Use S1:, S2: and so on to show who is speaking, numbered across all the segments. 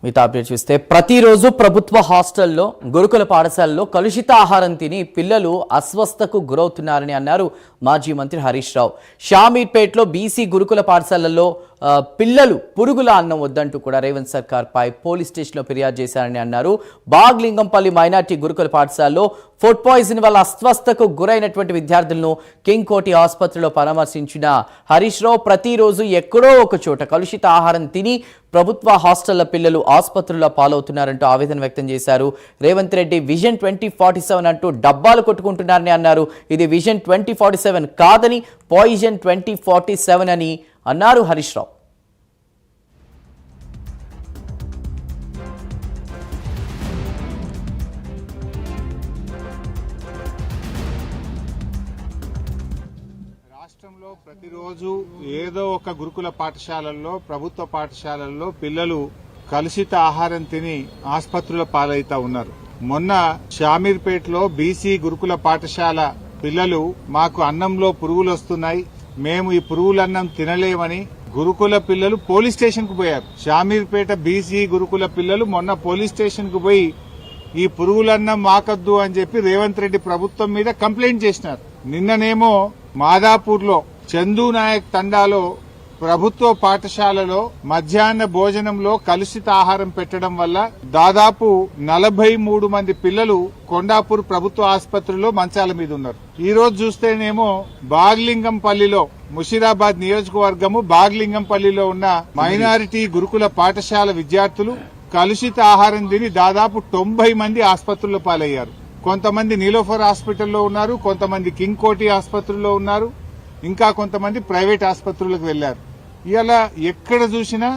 S1: మిగతా అప్డేట్ చూస్తే ప్రతిరోజు ప్రభుత్వ హాస్టల్లో గురుకుల పాఠశాలలో కలుషిత ఆహారం తిని పిల్లలు అస్వస్థకు గురవుతున్నారని అన్నారు మాజీ మంత్రి హరీష్ రావు. షామీర్పేటలో బీసీ గురుకుల పాఠశాలల్లో పిల్లలు పురుగుల అన్నం వద్దంటూ కూడా రేవంత్ సర్కార్ పై పోలీస్ స్టేషన్లో ఫిర్యాదు చేశారని అన్నారు. బాగ్లింగంపల్లి మైనార్టీ గురుకుల పాఠశాలలో ఫుడ్ పాయిజన్ వల్ల అస్వస్థకు గురైనటువంటి విద్యార్థులను కింగ్ కోటి ఆసుపత్రిలో పరామర్శించిన హరీష్ రావు ప్రతిరోజు ఎక్కడో ఒక చోట కలుషిత ఆహారం తిని ప్రభుత్వ హాస్టళ్ల పిల్లలు ఆసుపత్రుల్లో పాలవుతున్నారంటూ ఆవేదన వ్యక్తం చేశారు. రేవంత్ రెడ్డి విజన్ 2047 అంటూ డబ్బాలు కొట్టుకుంటున్నారని అన్నారు. ఇది విజన్ 2047 కాదని పాయిజన్ 2047 అని అన్నారు హరీష్ రావు.
S2: రాష్ట్రంలో ప్రతిరోజు ఏదో ఒక గురుకుల పాఠశాలల్లో ప్రభుత్వ పాఠశాలల్లో పిల్లలు కలుషిత ఆహారం తిని ఆసుపత్రుల పాలైతా ఉన్నారు. మొన్న షామీర్పేటలో బీసీ గురుకుల పాఠశాల పిల్లలు మాకు అన్నంలో పురుగులు వస్తున్నాయి, మేము ఈ పురుగులన్నం తినలేమని గురుకుల పిల్లలు పోలీస్ స్టేషన్ కు పోయారు. షామీర్పేట బీసీ గురుకుల పిల్లలు మొన్న పోలీస్ స్టేషన్ కు పోయి ఈ పురుగులన్నం మాకద్దు అని చెప్పి రేవంత్ రెడ్డి ప్రభుత్వం మీద కంప్లైంట్ చేసినారు. నిన్ననేమో మాదాపూర్ లో చందు నాయక్ తండాలో ప్రభుత్వ పాఠశాలలో మధ్యాహ్న భోజనంలో కలుషిత ఆహారం పెట్టడం వల్ల దాదాపు 43 మంది పిల్లలు కొండాపూర్ ప్రభుత్వ ఆసుపత్రిలో మంచాల మీద ఉన్నారు. ఈ రోజు చూస్తేనేమో బాగ్లింగంపల్లిలో ముషీరాబాద్ నియోజకవర్గము బాగ్లింగంపల్లిలో ఉన్న మైనారిటీ గురుకుల పాఠశాల విద్యార్థులు కలుషిత ఆహారం తిని దాదాపు 90 మంది ఆసుపత్రుల్లో పాలయ్యారు. కొంతమంది నీలోఫర్ హాస్పిటల్లో ఉన్నారు, కొంతమంది కింగ్ కోటి ఆసుపత్రుల్లో ఉన్నారు, ఇంకా కొంతమంది ప్రైవేట్ ఆసుపత్రులకు వెళ్లారు. ఇలా ఎక్కడ చూసినా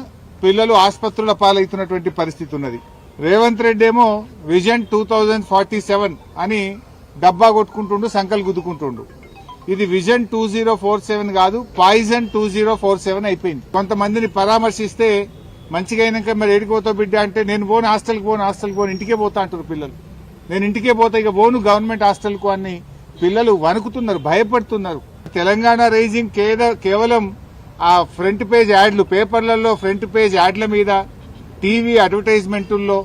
S2: పిల్లలు ఆసుపత్రుల పాలవుతున్నటువంటి పరిస్థితి ఉన్నది. రేవంత్ రెడ్డి ఏమో విజన్ 2047 అని డబ్బా కొట్టుకుంటుండు, సంకలు గుద్దుకుంటుండు. ఇది విజన్ 2047 కాదు, పాయిజన్ 2047 అయిపోయింది. కొంతమందిని పరామర్శిస్తే మంచిగా అయినాక మరి ఏడిపోతావు బిడ్డ అంటే నేను పోను, హాస్టల్కి పోను, ఇంటికే పోతా అంటారు పిల్లలు. నేను ఇంటికే పోతా, ఇక పోను గవర్నమెంట్ హాస్టల్కు అని పిల్లలు వణుకుతున్నారు, భయపడుతున్నారు. తెలంగాణ రైజింగ్ కేవలం ఆ ఫ్రంట్ పేజ్ యాడ్లు, పేపర్లలో ఫ్రంట్ పేజ్ యాడ్ల మీద, టీవీ అడ్వర్టైజ్మెంట్ల్లో,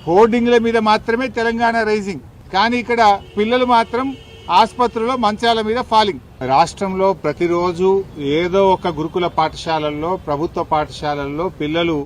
S2: హోర్డింగ్ల మీద మాత్రమే తెలంగాణ రైజింగ్. కానీ ఇక్కడ పిల్లలు మాత్రం ఆసుపత్రుల్లో మంచాల మీద ఫాలింగ్. రాష్ట్రంలో ప్రతిరోజు ఏదో ఒక గురుకుల పాఠశాలల్లో ప్రభుత్వ పాఠశాలల్లో పిల్లలు